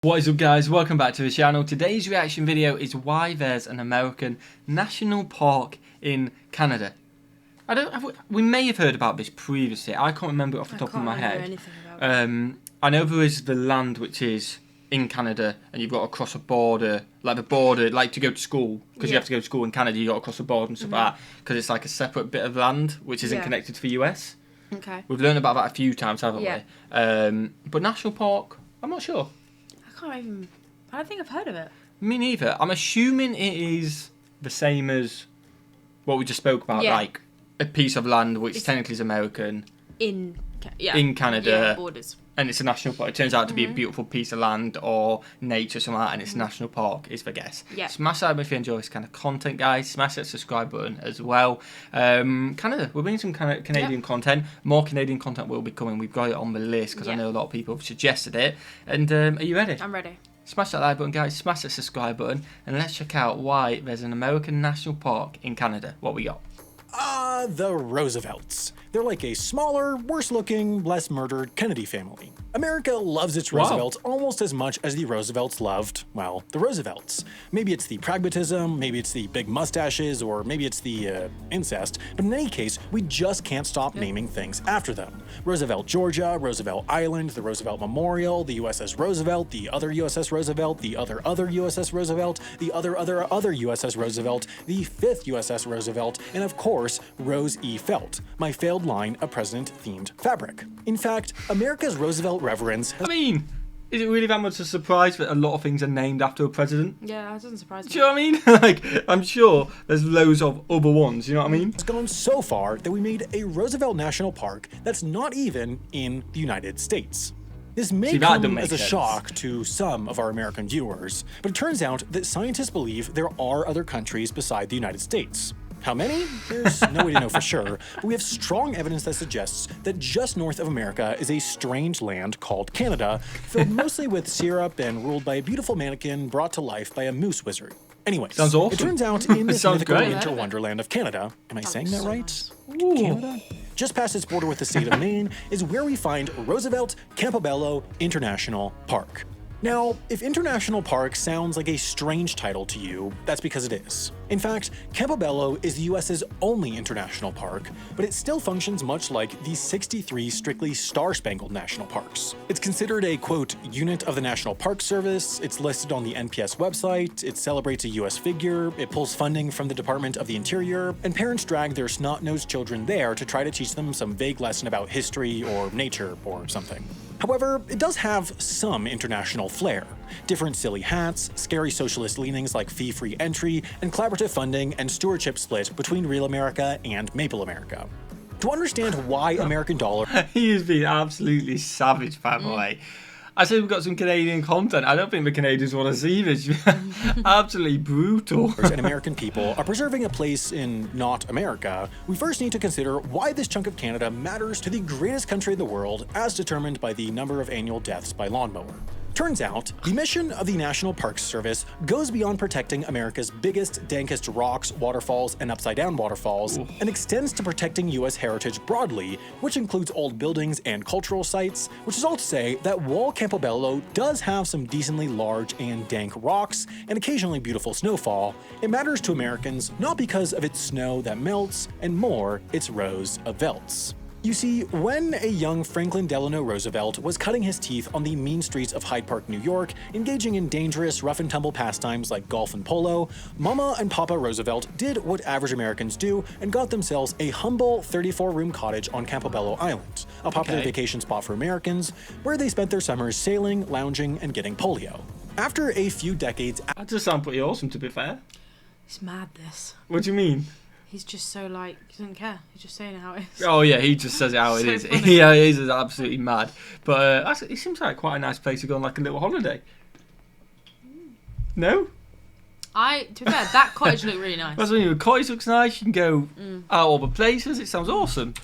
What is up, guys? Welcome back to the channel. Today's reaction video is why there's an American national park in Canada. We may have heard about this previously. I can't remember it off the top of my head. I know there is the land which is in Canada, and you've got to cross a border, like the border, like to go to school, because you have to go to school in Canada. You got to cross a border and stuff like that, because it's like a separate bit of land which isn't connected to the US. Okay. We've learned about that a few times, haven't we? But national park, I'm not sure. I don't think I've heard of it. Me neither. I'm assuming it is the same as what we just spoke about, like a piece of land which technically is American in Canada, borders, and it's a national park. It turns out to be a beautiful piece of land or nature, something like that, and it's a national park. Is the guess. Smash that if you enjoy this kind of content, guys. Smash that subscribe button as well. Canada, we're bringing some kind of Canadian content. More Canadian content will be coming. We've got it on the list because I know a lot of people have suggested it. And are you ready? I'm ready. Smash that like button, guys. Smash that subscribe button, and let's check out why there's an American national park in Canada. What we got? The Roosevelts. They're like a smaller, worse-looking, less murdered Kennedy family. America loves its Roosevelts almost as much as the Roosevelts loved, well, the Roosevelts. Maybe it's the pragmatism, maybe it's the big mustaches, or maybe it's the incest, but in any case, we just can't stop naming things after them. Roosevelt, Georgia, Roosevelt Island, the Roosevelt Memorial, the USS Roosevelt, the other USS Roosevelt, the other USS Roosevelt, the other USS Roosevelt, the 5th USS Roosevelt, and of course, Rose E. Felt, my failed line of president-themed fabric. In fact, America's Roosevelt reverence has— I mean, is it really that much a surprise that a lot of things are named after a president? Yeah, that doesn't surprise me. Do you know what I mean? Like, I'm sure there's loads of other ones, you know what I mean? It's gone so far that we made a Roosevelt National Park that's not even in the United States. This may come as a shock to some of our American viewers, but it turns out that scientists believe there are other countries beside the United States. How many? There's no way to know for sure, but we have strong evidence that suggests that just north of America is a strange land called Canada, filled mostly with syrup and ruled by a beautiful mannequin brought to life by a moose wizard. Anyways, sounds awesome. It turns out in this mythical winter wonderland of Canada, am I saying that right? Canada? Just past its border with the state of Maine is where we find Roosevelt Campobello International Park. Now, if International Park sounds like a strange title to you, that's because it is. In fact, Campobello is the US's only international park, but it still functions much like the 63 strictly star-spangled national parks. It's considered a, quote, unit of the National Park Service, it's listed on the NPS website, it celebrates a US figure, it pulls funding from the Department of the Interior, and parents drag their snot-nosed children there to try to teach them some vague lesson about history or nature or something. However, it does have some international flair. Different silly hats, scary socialist leanings like fee-free entry, and collaborative funding and stewardship split between Real America and Maple America. To understand why American dollar— He is being absolutely savage, by the way. I said we've got some Canadian content. I don't think the Canadians want to see this. Absolutely brutal. And American people are preserving a place in not America, we first need to consider why this chunk of Canada matters to the greatest country in the world as determined by the number of annual deaths by lawnmower. Turns out, the mission of the National Parks Service goes beyond protecting America's biggest, dankest rocks, waterfalls, and upside-down waterfalls, and extends to protecting U.S. heritage broadly, which includes old buildings and cultural sites, which is all to say that while Campobello does have some decently large and dank rocks, and occasionally beautiful snowfall, it matters to Americans not because of its snow that melts, and more, its rows of velts. You see, when a young Franklin Delano Roosevelt was cutting his teeth on the mean streets of Hyde Park, New York, engaging in dangerous rough-and-tumble pastimes like golf and polo, Mama and Papa Roosevelt did what average Americans do and got themselves a humble 34-room cottage on Campobello Island, a popular vacation spot for Americans, where they spent their summers sailing, lounging, and getting polio. After a few decades— That does sound pretty awesome, to be fair. It's mad, this. What do you mean? He's just so, like, he doesn't care. He's just saying it how it is. Oh, yeah, he just says it how it is. Funny. Yeah, he is absolutely mad. But it seems like quite a nice place to go on, like, a little holiday. No? To be fair, that cottage looked really nice. That's when your cottage looks nice. You can go out all the places. It sounds awesome.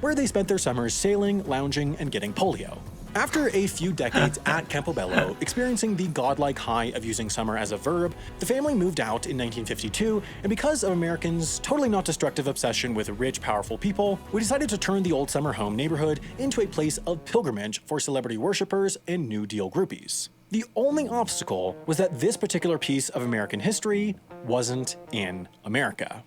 Where they spent their summers sailing, lounging, and getting polio. After a few decades at Campobello, experiencing the godlike high of using summer as a verb, the family moved out in 1952, and because of Americans' totally not destructive obsession with rich, powerful people, we decided to turn the old summer home neighborhood into a place of pilgrimage for celebrity worshippers and New Deal groupies. The only obstacle was that this particular piece of American history wasn't in America.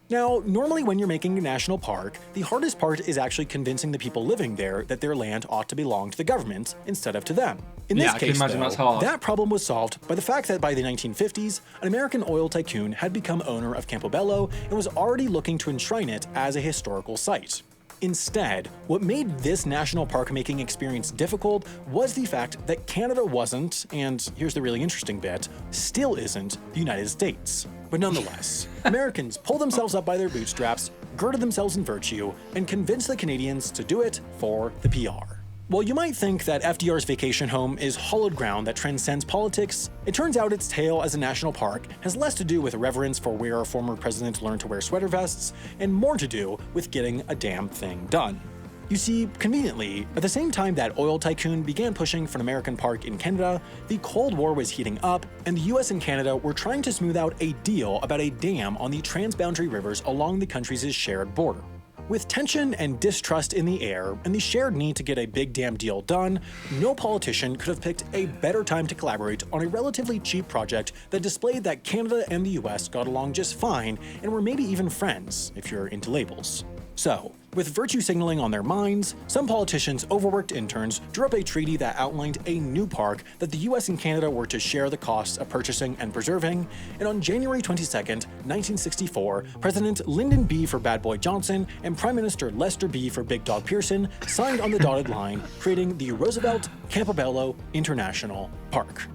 Now, normally when you're making a national park, the hardest part is actually convincing the people living there that their land ought to belong to the government instead of to them. In this case, though, that problem was solved by the fact that by the 1950s, an American oil tycoon had become owner of Campobello and was already looking to enshrine it as a historical site. Instead, what made this national park-making experience difficult was the fact that Canada wasn't, and here's the really interesting bit, still isn't the United States. But nonetheless, Americans pulled themselves up by their bootstraps, girded themselves in virtue, and convinced the Canadians to do it for the PR. While you might think that FDR's vacation home is hollowed ground that transcends politics, it turns out its tale as a national park has less to do with reverence for where our former president learned to wear sweater vests, and more to do with getting a damn thing done. You see, conveniently, at the same time that oil tycoon began pushing for an American park in Canada, the Cold War was heating up, and the US and Canada were trying to smooth out a deal about a dam on the transboundary rivers along the countries' shared border. With tension and distrust in the air, and the shared need to get a big damn deal done, no politician could have picked a better time to collaborate on a relatively cheap project that displayed that Canada and the US got along just fine and were maybe even friends, if you're into labels. So, with virtue signaling on their minds, some politicians' overworked interns drew up a treaty that outlined a new park that the US and Canada were to share the costs of purchasing and preserving, and on January 22nd, 1964, President Lyndon B. for Bad Boy Johnson and Prime Minister Lester B. for Big Dog Pearson signed on the dotted line, creating the Roosevelt Campobello International Park.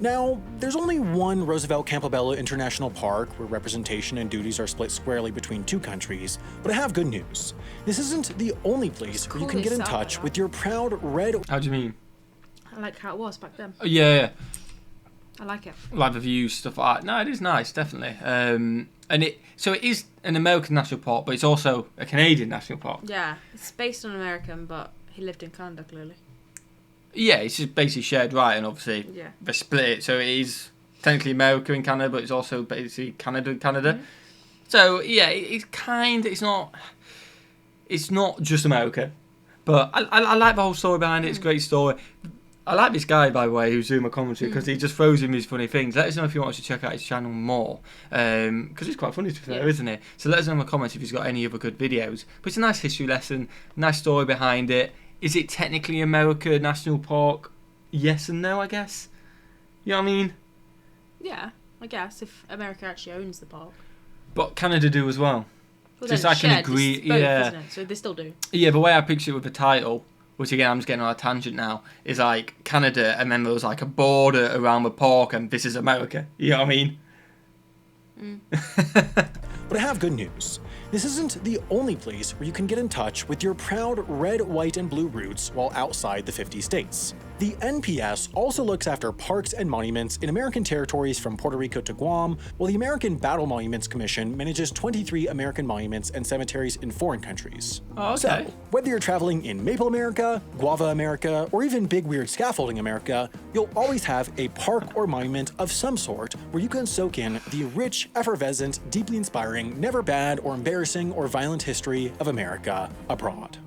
Now, there's only one Roosevelt Campobello International Park where representation and duties are split squarely between two countries, but I have good news. This isn't the only place where you can get in touch with your proud red... How do you mean? I like how it was back then. Oh, yeah. I like it. Like the views, stuff like that. No, it is nice, definitely. So it is an American national park, but it's also a Canadian national park. Yeah, it's based on American, but he lived in Canada, clearly. Yeah, it's just basically shared right, and obviously they split it, so it is technically America and Canada, but it's also basically Canada and Canada. Mm-hmm. So yeah, it's not just America, but I like the whole story behind it. It's a great story. I like this guy, by the way, who's doing my commentary, because he just throws in these funny things. Let us know if you want us to check out his channel more, because it's quite funny to be fair, isn't it? So let us know in the comments if he's got any other good videos. But it's a nice history lesson, nice story behind it. Is it technically America National Park? Yes and no, I guess. You know what I mean? Yeah, I guess, if America actually owns the park. But Canada do as well. Well, just I can agree. Both, isn't it? So they still do. Yeah, the way I picture it with the title, which again I'm just getting on a tangent now, is like Canada, and then there was like a border around the park, and this is America. You know what I mean? But I have good news. This isn't the only place where you can get in touch with your proud red, white, and blue roots while outside the 50 states. The NPS also looks after parks and monuments in American territories from Puerto Rico to Guam, while the American Battle Monuments Commission manages 23 American monuments and cemeteries in foreign countries. Oh, okay. So, whether you're traveling in Maple America, Guava America, or even Big Weird Scaffolding America, you'll always have a park or monument of some sort where you can soak in the rich, effervescent, deeply inspiring, never bad or embarrassing or violent history of America abroad.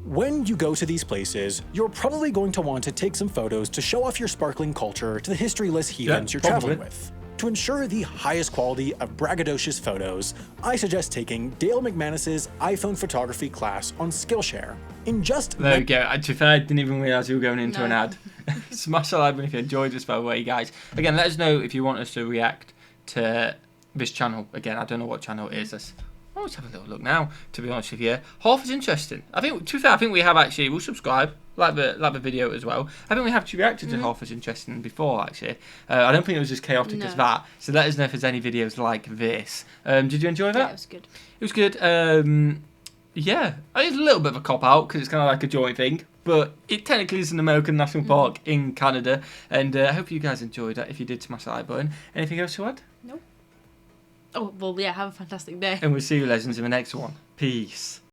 When you go to these places, you're probably going to want to take some photos to show off your sparkling culture to the historyless heathens you're traveling with. To ensure the highest quality of braggadocious photos, I suggest taking Dale McManus's iPhone photography class on Skillshare. In just... There we go. To be fair, I didn't even realise you were going into an ad. Smash the like button if you enjoyed this, by the way, guys. Again, let us know if you want us to react to this channel. Again, I don't know what channel it is. Let's have a little look now, to be honest with you. Half is interesting. I think, to be fair, I think we have actually, we'll subscribe, like the video as well. I think we have reacted to Half is Interesting before, actually. I don't think it was as chaotic as that. So let us know if there's any videos like this. Did you enjoy that? Yeah, it was good. It was good. Yeah, it's a little bit of a cop-out, because it's kind of like a joint thing. But it technically is an American national park in Canada. And I hope you guys enjoyed that. If you did, smash the like button. Anything else to add? Nope. Oh, well, yeah, have a fantastic day. And we'll see you, legends, in the next one. Peace.